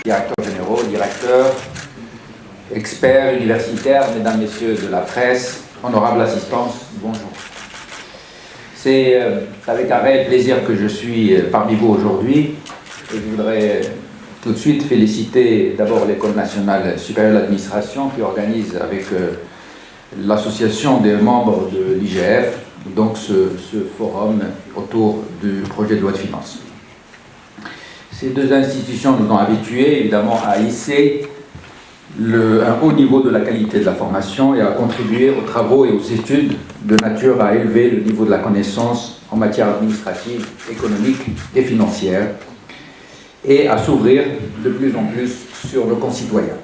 Directeurs généraux, directeurs, experts universitaires, mesdames, messieurs de la presse, honorable assistance, bonjour. C'est avec un réel plaisir que je suis parmi vous aujourd'hui. Et je voudrais tout de suite féliciter d'abord l'École nationale supérieure d'administration qui organise avec l'association des membres de l'IGF donc ce forum autour du projet de loi de finances. Ces deux institutions nous ont habitués évidemment à hisser un haut niveau de la qualité de la formation et à contribuer aux travaux et aux études de nature à élever le niveau de la connaissance en matière administrative, économique et financière et à s'ouvrir de plus en plus sur nos concitoyens.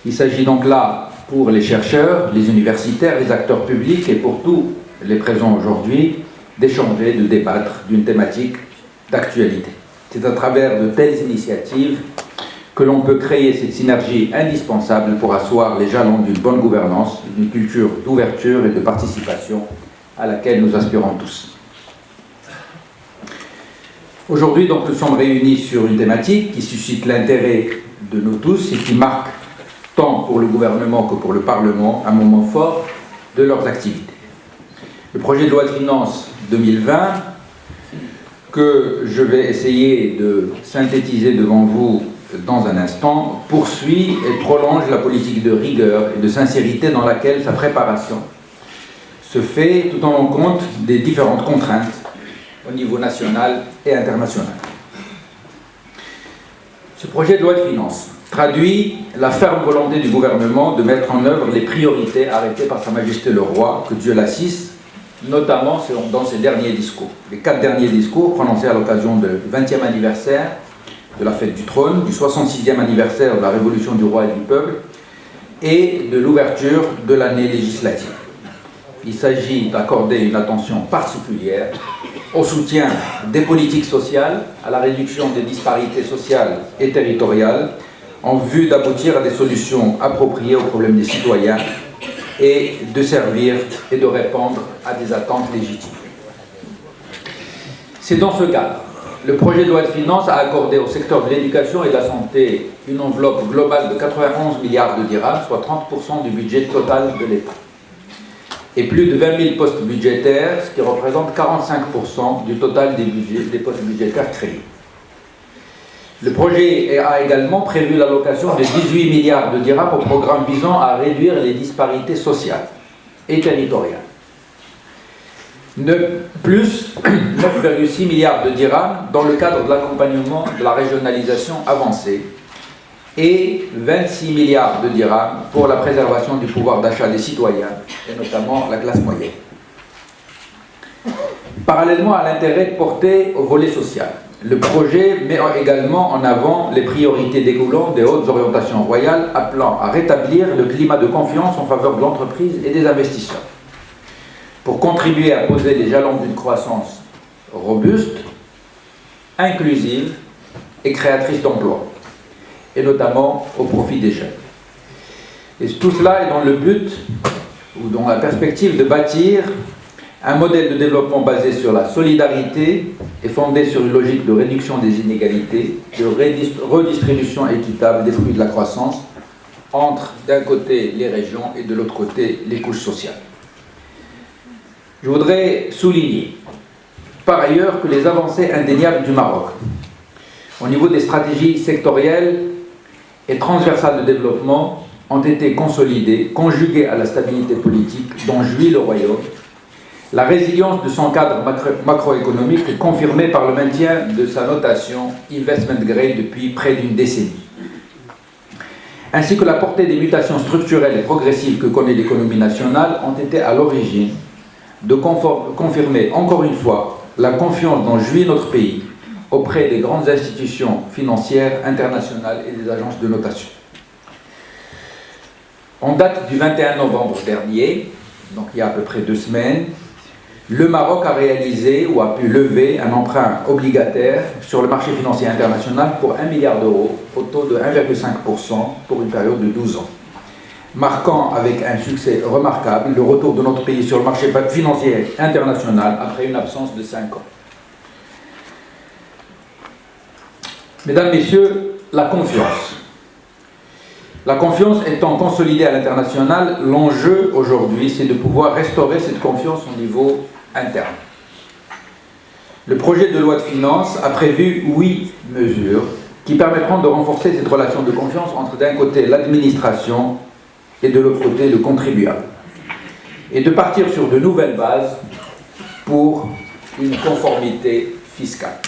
Il s'agit donc là pour les chercheurs, les universitaires, les acteurs publics et pour tous les présents aujourd'hui d'échanger, de débattre d'une thématique d'actualité. C'est à travers de telles initiatives que l'on peut créer cette synergie indispensable pour asseoir les jalons d'une bonne gouvernance, d'une culture d'ouverture et de participation à laquelle nous aspirons tous. Aujourd'hui, donc, nous sommes réunis sur une thématique qui suscite l'intérêt de nous tous et qui marque, tant pour le gouvernement que pour le Parlement, un moment fort de leurs activités. Le projet de loi de finances 2020, que je vais essayer de synthétiser devant vous dans un instant, poursuit et prolonge la politique de rigueur et de sincérité dans laquelle sa préparation se fait tout en tenant compte des différentes contraintes au niveau national et international. Ce projet de loi de finances traduit la ferme volonté du gouvernement de mettre en œuvre les priorités arrêtées par Sa Majesté le Roi, que Dieu l'assiste, notamment dans ses derniers discours. Les 4 derniers discours prononcés à l'occasion du 20e anniversaire de la fête du trône, du 66e anniversaire de la Révolution du Roi et du Peuple et de l'ouverture de l'année législative. Il s'agit d'accorder une attention particulière au soutien des politiques sociales, à la réduction des disparités sociales et territoriales, en vue d'aboutir à des solutions appropriées aux problèmes des citoyens et de servir et de répondre à des attentes légitimes. C'est dans ce cadre, le projet de loi de finances a accordé au secteur de l'éducation et de la santé une enveloppe globale de 91 milliards de dirhams, soit 30% du budget total de l'État, et plus de 20 000 postes budgétaires, ce qui représente 45% du total des postes budgétaires créés. Le projet a également prévu l'allocation de 18 milliards de dirhams au programme visant à réduire les disparités sociales et territoriales. Plus 9,6 milliards de dirhams dans le cadre de l'accompagnement de la régionalisation avancée et 26 milliards de dirhams pour la préservation du pouvoir d'achat des citoyens et notamment la classe moyenne. Parallèlement à l'intérêt porté au volet social, le projet met également en avant les priorités découlant des hautes orientations royales appelant à rétablir le climat de confiance en faveur de l'entreprise et des investisseurs pour contribuer à poser les jalons d'une croissance robuste, inclusive et créatrice d'emplois, et notamment au profit des jeunes. Et tout cela est dans le but ou dans la perspective de bâtir un modèle de développement basé sur la solidarité et fondé sur une logique de réduction des inégalités, de redistribution équitable des fruits de la croissance entre d'un côté les régions et de l'autre côté les couches sociales. Je voudrais souligner par ailleurs que les avancées indéniables du Maroc au niveau des stratégies sectorielles et transversales de développement ont été consolidées, conjuguées à la stabilité politique dont jouit le Royaume. La résilience de son cadre macroéconomique est confirmée par le maintien de sa notation investment grade depuis près d'une décennie, ainsi que la portée des mutations structurelles et progressives que connaît l'économie nationale ont été à l'origine de confirmer encore une fois la confiance dont jouit notre pays auprès des grandes institutions financières internationales et des agences de notation. En date du 21 novembre dernier, donc il y a à peu près 2 semaines, le Maroc a réalisé ou a pu lever un emprunt obligataire sur le marché financier international pour 1 milliard d'euros au taux de 1,5% pour une période de 12 ans, marquant avec un succès remarquable le retour de notre pays sur le marché financier international après une absence de 5 ans. Mesdames, Messieurs, la confiance. La confiance étant consolidée à l'international, l'enjeu aujourd'hui, c'est de pouvoir restaurer cette confiance au niveau interne. Le projet de loi de finances a prévu 8 mesures qui permettront de renforcer cette relation de confiance entre d'un côté l'administration et de l'autre côté le contribuable, et de partir sur de nouvelles bases pour une conformité fiscale.